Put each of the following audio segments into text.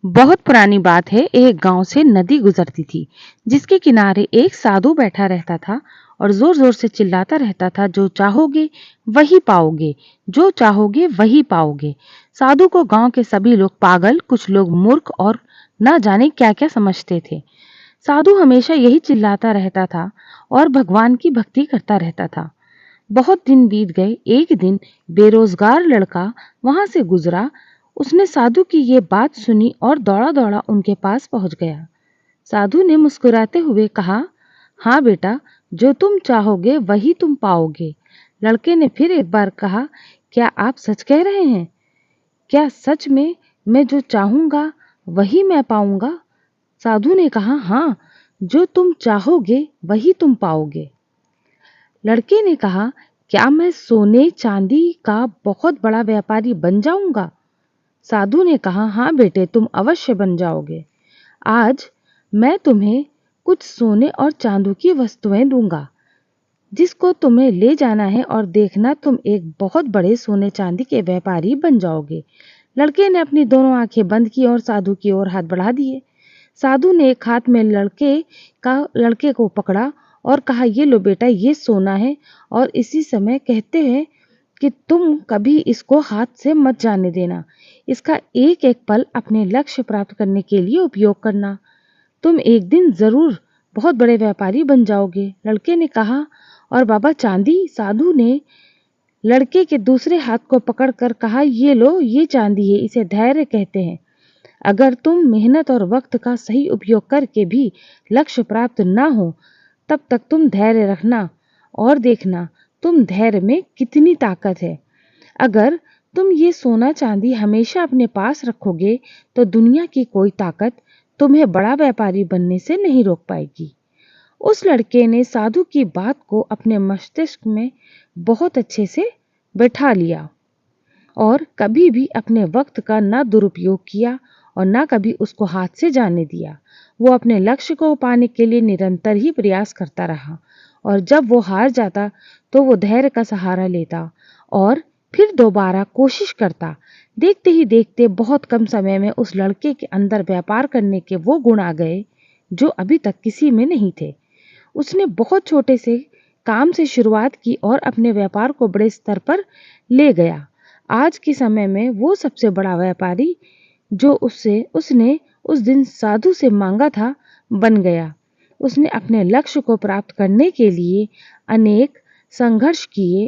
बहुत पुरानी बात है। एक गांव से नदी गुजरती थी, जिसके किनारे एक साधु बैठा रहता था और जोर जोर से चिल्लाता रहता था, जो चाहोगे वही पाओगे, जो चाहोगे वही पाओगे। साधु को गांव के सभी लोग पागल, कुछ लोग मूर्ख और न जाने क्या क्या समझते थे। साधु हमेशा यही चिल्लाता रहता था और भगवान की भक्ति करता रहता था। बहुत दिन बीत गए। एक दिन बेरोजगार लड़का वहां से गुजरा। उसने साधु की ये बात सुनी और दौड़ा दौड़ा उनके पास पहुंच गया। साधु ने मुस्कुराते हुए कहा, हाँ बेटा, जो तुम चाहोगे वही तुम पाओगे। लड़के ने फिर एक बार कहा, क्या आप सच कह रहे हैं? क्या सच में मैं जो चाहूंगा वही मैं पाऊंगा? साधु ने कहा, हाँ, जो तुम चाहोगे वही तुम पाओगे। लड़के ने कहा, क्या मैं सोने चांदी का बहुत बड़ा व्यापारी बन जाऊंगा? साधु ने कहा, हाँ बेटे, तुम अवश्य बन जाओगे। आज मैं तुम्हें कुछ सोने और चांदी की वस्तुएं दूंगा, जिसको तुम्हें ले जाना है और देखना तुम एक बहुत बड़े सोने चांदी के व्यापारी बन जाओगे। लड़के ने अपनी दोनों आंखें बंद की और साधु की ओर हाथ बढ़ा दिए। साधु ने एक हाथ में लड़के को पकड़ा और कहा, ये लो बेटा, ये सोना है और इसी समय कहते हैं कि तुम कभी इसको हाथ से मत जाने देना। इसका एक एक पल अपने लक्ष्य प्राप्त करने के लिए उपयोग करना। तुम एक दिन जरूर बहुत बड़े व्यापारी बन जाओगे। लड़के ने कहा, और बाबा चांदी? साधु ने लड़के के दूसरे हाथ को पकड़कर कहा, ये लो, ये चांदी है, इसे धैर्य कहते हैं। अगर तुम मेहनत और वक्त का सही उपयोग करके भी लक्ष्य प्राप्त ना हो, तब तक तुम धैर्य रखना और देखना तुम धैर्य में कितनी ताकत है। अगर तुम ये सोना चांदी हमेशा अपने पास रखोगे, तो दुनिया की कोई ताकत तुम्हें बड़ा व्यापारी बनने से नहीं रोक पाएगी। उस लड़के ने साधु की बात को अपने मस्तिष्क में बहुत अच्छे से बैठा लिया और कभी भी अपने वक्त का ना दुरुपयोग किया और ना कभी उसको हाथ से जाने दिया। वो अपने लक्ष्य को पाने के लिए निरंतर ही प्रयास करता रहा और जब वो हार जाता तो वो धैर्य का सहारा लेता और फिर दोबारा कोशिश करता। देखते ही देखते बहुत कम समय में उस लड़के के अंदर व्यापार करने के वो गुण आ गए जो अभी तक किसी में नहीं थे। उसने बहुत छोटे से काम से शुरुआत की और अपने व्यापार को बड़े स्तर पर ले गया। आज के समय में वो सबसे बड़ा व्यापारी जो उसने उस दिन साधु से मांगा था बन गया। उसने अपने लक्ष्य को प्राप्त करने के लिए अनेक संघर्ष किए,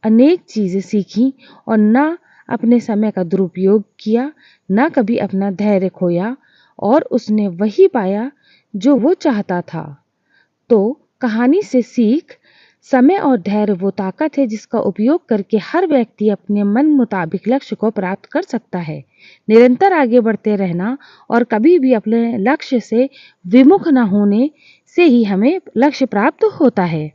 अनेक चीजें सीखी और ना अपने समय का दुरुपयोग किया, ना कभी अपना धैर्य खोया और उसने वही पाया जो वो चाहता था। तो कहानी से सीख, समय और धैर्य वो ताकत है जिसका उपयोग करके हर व्यक्ति अपने मन मुताबिक लक्ष्य को प्राप्त कर सकता है। निरंतर आगे बढ़ते रहना और कभी भी अपने लक्ष्य से विमुख न होने से ही हमें लक्ष्य प्राप्त होता है।